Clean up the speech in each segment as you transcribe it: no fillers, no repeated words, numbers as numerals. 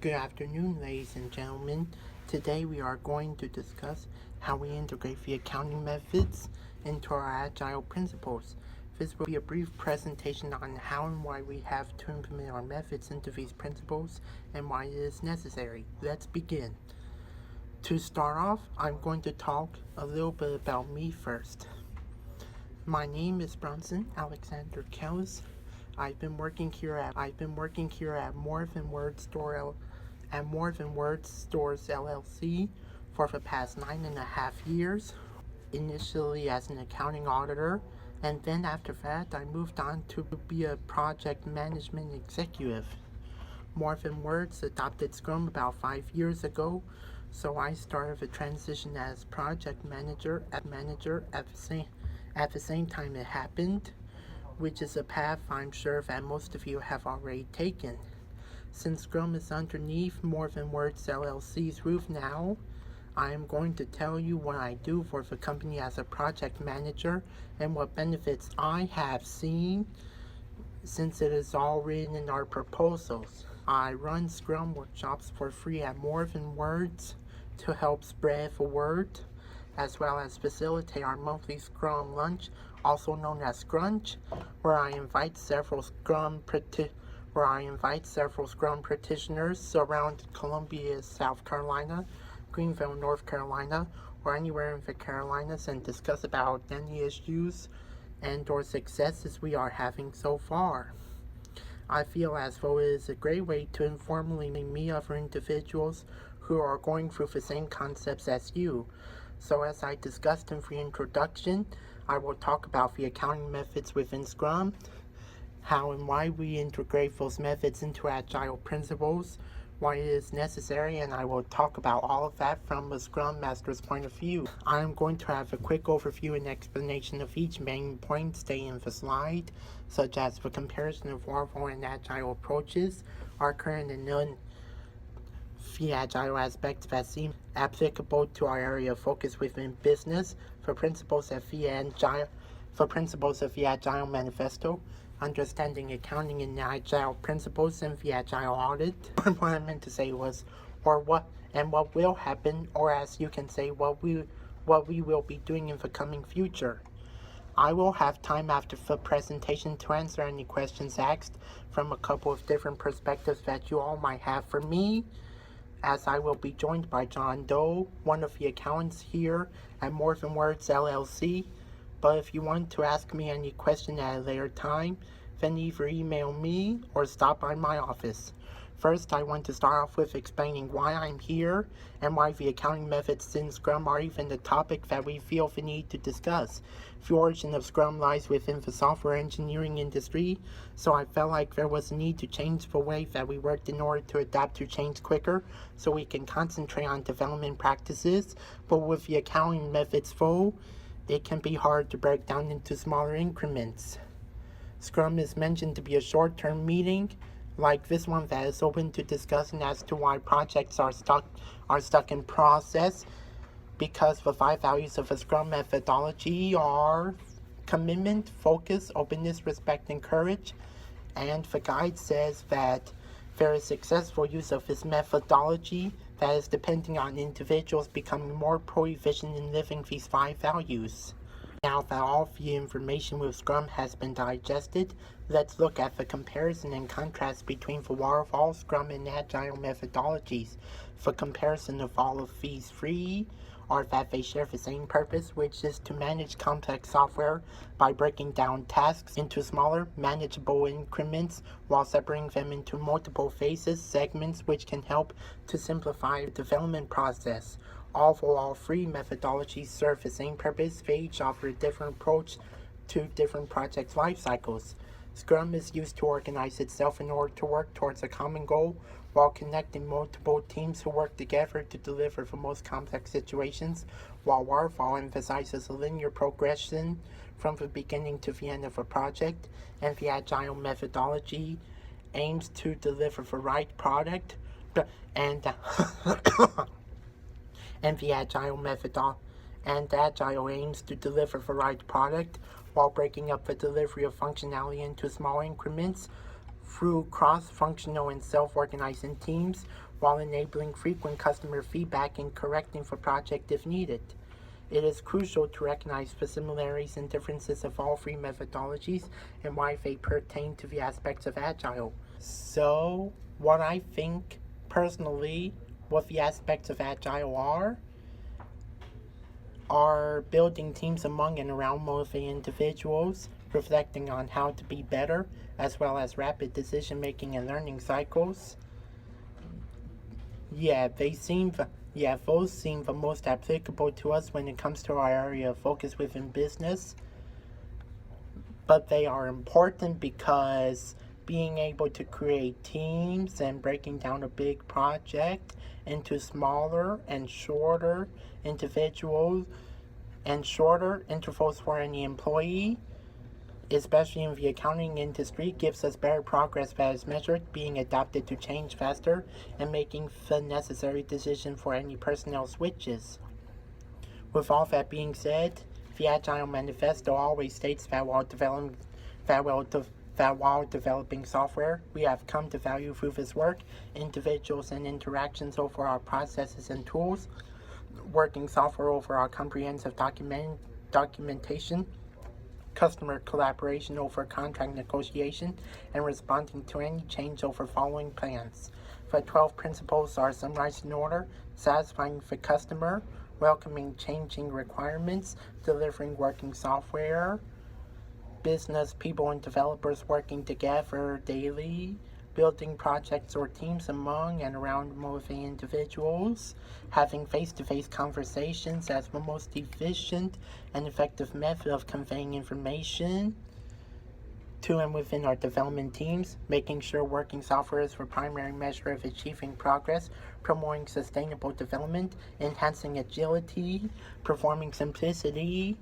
Good afternoon, ladies and gentlemen. Today we are going to discuss how we integrate the accounting methods into our Agile principles. This will be a brief presentation on how and why we have to implement our methods into these principles and why it is necessary. Let's begin. To start off, I'm going to talk a little bit about me first. My name is Bronson Alexander Kellis. I've been working here at More Than Words Stores LLC for the past 9.5 years, initially as an accounting auditor, and then after that I moved on to be a project management executive. More Than Words adopted Scrum about 5 years ago, so I started the transition as project manager at the same time it happened, which is a path I'm sure that most of you have already taken. Since Scrum is underneath More Than Words LLC's roof now, I am going to tell you what I do for the company as a project manager and what benefits I have seen since it is all written in our proposals. I run Scrum workshops for free at More Than Words to help spread the word, as well as facilitate our monthly Scrum lunch, also known as Scrunch, where I invite several Scrum practitioners around Columbia, South Carolina, Greenville, North Carolina, or anywhere in the Carolinas, and discuss about any issues and or successes we are having so far. I feel as though it is a great way to informally meet other individuals who are going through the same concepts as you. So as I discussed in the introduction, I will talk about the accounting methods within Scrum, how and why we integrate those methods into Agile principles, why it is necessary, and I will talk about all of that from a Scrum Master's point of view. I am going to have a quick overview and explanation of each main point staying in the slide, such as the comparison of waterfall and Agile approaches, our current and the Agile aspects that seem applicable to our area of focus within business, for principles of the Agile Manifesto, understanding accounting and Agile principles and the Agile audit. What I meant to say was, what will happen, or as you can say, what we will be doing in the coming future. I will have time after the presentation to answer any questions asked from a couple of different perspectives that you all might have for me, as I will be joined by John Doe, one of the accountants here at More Than Words LLC. But if you want to ask me any question at a later time, then either email me or stop by my office. First, I want to start off with explaining why I'm here and why the accounting methods in Scrum are even the topic that we feel the need to discuss. The origin of Scrum lies within the software engineering industry, so I felt like there was a need to change the way that we worked in order to adapt to change quicker, so we can concentrate on development practices. But with the accounting methods full, it can be hard to break down into smaller increments. Scrum is mentioned to be a short-term meeting, like this one, that is open to discussing as to why projects are stuck in process, because the 5 values of a Scrum methodology are commitment, focus, openness, respect, and courage. And the guide says that there is successful use of this methodology that is depending on individuals becoming more proficient in living these 5 values. Now that all the information with Scrum has been digested, let's look at the comparison and contrast between the waterfall, Scrum, and Agile methodologies. The comparison of all of these 3 are that they share the same purpose, which is to manage complex software by breaking down tasks into smaller, manageable increments while separating them into multiple phases, segments, which can help to simplify the development process. Although all 3 methodologies serve the same purpose, they each offer a different approach to different project life cycles. Scrum is used to organize itself in order to work towards a common goal while connecting multiple teams who work together to deliver the most complex situations, while Waterfall emphasizes a linear progression from the beginning to the end of a project, and the Agile methodology aims to deliver the right product and Agile aims to deliver the right product while breaking up the delivery of functionality into small increments through cross-functional and self-organizing teams while enabling frequent customer feedback and correcting for project if needed. It is crucial to recognize the similarities and differences of all three methodologies and why they pertain to the aspects of Agile. So, what I think personally what the aspects of Agile are building teams among and around motivated individuals, reflecting on how to be better, as well as rapid decision making and learning cycles. Those seem the most applicable to us when it comes to our area of focus within business. But they are important because being able to create teams and breaking down a big project into smaller and shorter intervals for any employee, especially in the accounting industry, gives us better progress that is measured, being adapted to change faster, and making the necessary decision for any personnel switches. With all that being said, the Agile Manifesto always states that while developing software, we have come to value through this work individuals and interactions over our processes and tools, working software over our comprehensive documentation, customer collaboration over contract negotiation, and responding to any change over following plans. The 12 principles are summarized in order: satisfying the customer, welcoming changing requirements, delivering working software, business people and developers working together daily, building projects or teams among and around motivated individuals, having face-to-face conversations as the most efficient and effective method of conveying information to and within our development teams, making sure working software is the primary measure of achieving progress, promoting sustainable development, enhancing agility, performing simplicity,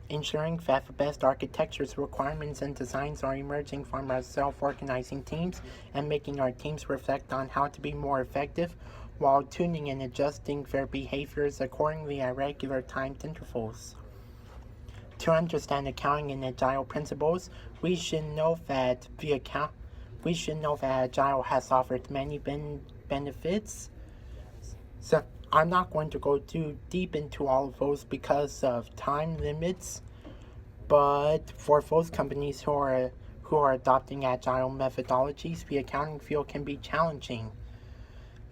ensuring that the best architectures, requirements, and designs are emerging from our self-organizing teams, and making our teams reflect on how to be more effective while tuning and adjusting their behaviors accordingly at regular timed intervals. To understand accounting and Agile principles, we should know that Agile has offered many benefits. So I'm not going to go too deep into all of those because of time limits, but for those companies who are adopting Agile methodologies, the accounting field can be challenging.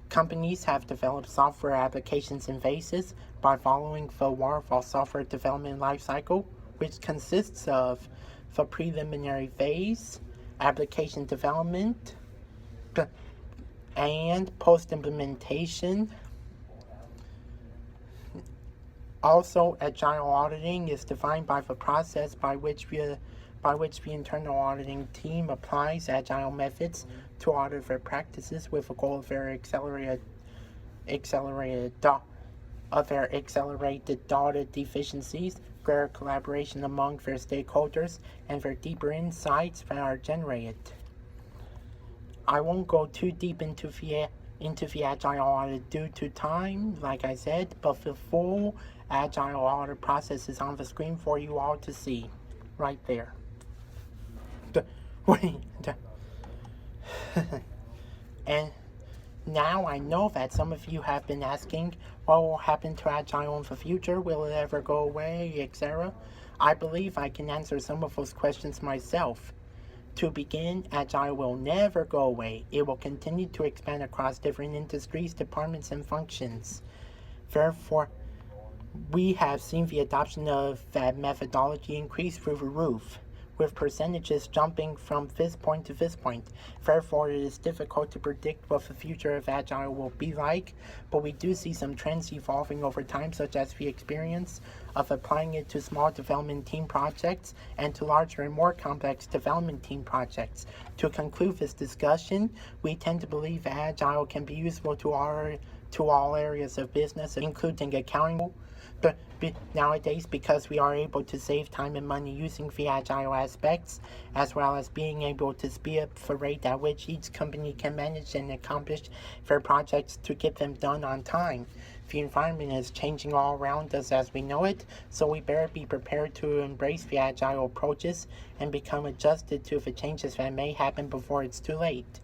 Companies have developed software applications in phases by following the waterfall software development lifecycle, which consists of the preliminary phase, application development, and post-implementation. Also, Agile auditing is defined by the process by which the internal auditing team applies Agile methods to audit their practices with the goal of their accelerated audit efficiencies, greater collaboration among their stakeholders, and their deeper insights that are generated. I won't go too deep into the Agile audit due to time, like I said, but the full Agile audit process is on the screen for you all to see, right there. And now I know that some of you have been asking, what will happen to Agile in the future? Will it ever go away, etc.? I believe I can answer some of those questions myself. To begin, Agile will never go away. It will continue to expand across different industries, departments, and functions. Therefore, we have seen the adoption of that methodology increase through the roof, with percentages jumping from this point to this point. Therefore, it is difficult to predict what the future of Agile will be like, but we do see some trends evolving over time, such as the experience of applying it to small development team projects and to larger and more complex development team projects. To conclude this discussion, we tend to believe that Agile can be useful to all areas of business, including accounting, nowadays, because we are able to save time and money using the Agile aspects, as well as being able to speed up the rate at which each company can manage and accomplish their projects to get them done on time. The environment is changing all around us as we know it, so we better be prepared to embrace the agile approaches and become adjusted to the changes that may happen before it's too late.